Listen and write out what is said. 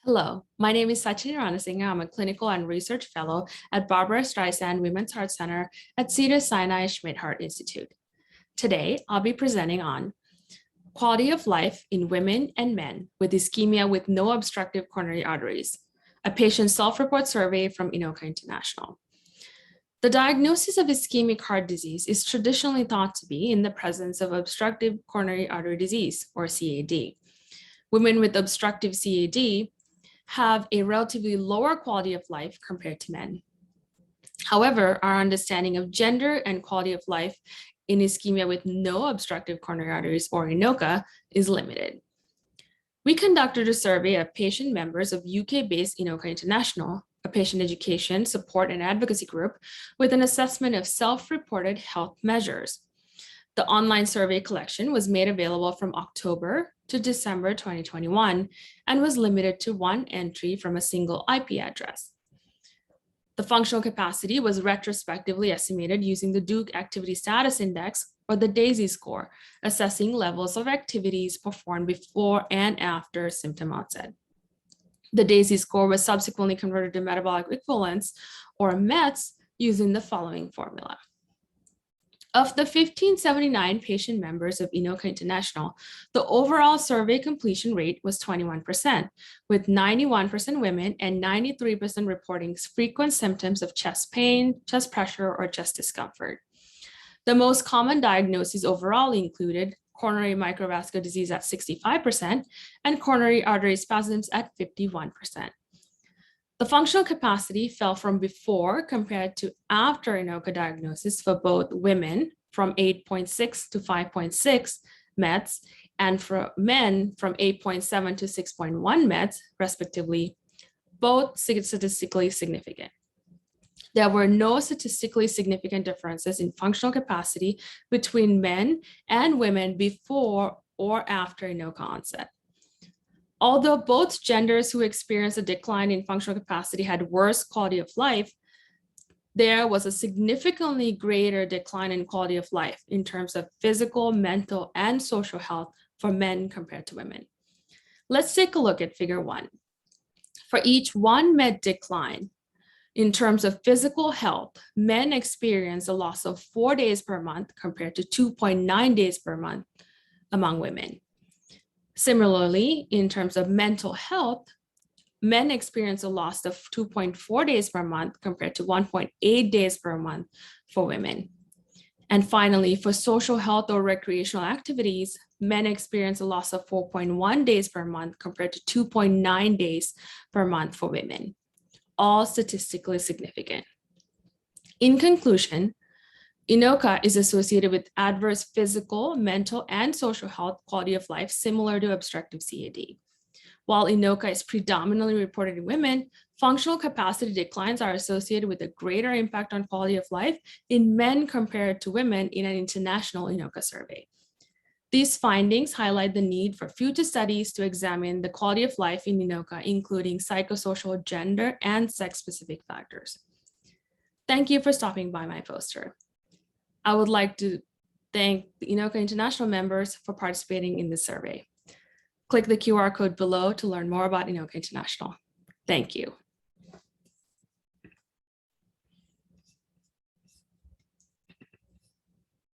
Hello, my name is Sachin Ranasinghe. I'm a clinical and research fellow at Barbara Streisand Women's Heart Center at Cedars-Sinai Schmidt Heart Institute. Today, I'll be presenting on quality of life in women and men with ischemia with no obstructive coronary arteries, a patient self-report survey from INOCA International. The diagnosis of ischemic heart disease is traditionally thought to be in the presence of obstructive coronary artery disease, or CAD. Women with obstructive CAD have a relatively lower quality of life compared to men. However, our understanding of gender and quality of life in ischemia with no obstructive coronary arteries, or INOCA, is limited. We conducted a survey of patient members of UK-based INOCA International, a patient education, support, and advocacy group, with an assessment of self-reported health measures. The online survey collection was made available from October to December 2021 and was limited to one entry from a single IP address. The functional capacity was retrospectively estimated using the Duke Activity Status Index, or the DAISY score, assessing levels of activities performed before and after symptom onset. The DAISY score was subsequently converted to metabolic equivalence, or METs, using the following formula. Of the 1579 patient members of INOCA International, the overall survey completion rate was 21%, with 91% women and 93% reporting frequent symptoms of chest pain, chest pressure, or chest discomfort. The most common diagnoses overall included coronary microvascular disease at 65% and coronary artery spasms at 51%. The functional capacity fell from before compared to after INOCA diagnosis for both women from 8.6 to 5.6 METs and for men from 8.7 to 6.1 METs, respectively, both statistically significant. There were no statistically significant differences in functional capacity between men and women before or after INOCA onset. Although both genders who experienced a decline in functional capacity had worse quality of life, there was a significantly greater decline in quality of life in terms of physical, mental, and social health for men compared to women. Let's take a look at figure 1. For each 1 MET decline in terms of physical health, men experienced a loss of 4 days per month compared to 2.9 days per month among women. Similarly, in terms of mental health, men experience a loss of 2.4 days per month compared to 1.8 days per month for women. And finally, for social health or recreational activities, men experience a loss of 4.1 days per month compared to 2.9 days per month for women, all statistically significant. In conclusion, INOCA is associated with adverse physical, mental, and social health quality of life similar to obstructive CAD. While INOCA is predominantly reported in women, functional capacity declines are associated with a greater impact on quality of life in men compared to women in an international INOCA survey. These findings highlight the need for future studies to examine the quality of life in INOCA, including psychosocial, gender, and sex-specific factors. Thank you for stopping by my poster. I would like to thank the INOCA International members for participating in this survey. Click the QR code below to learn more about INOCA International. Thank you.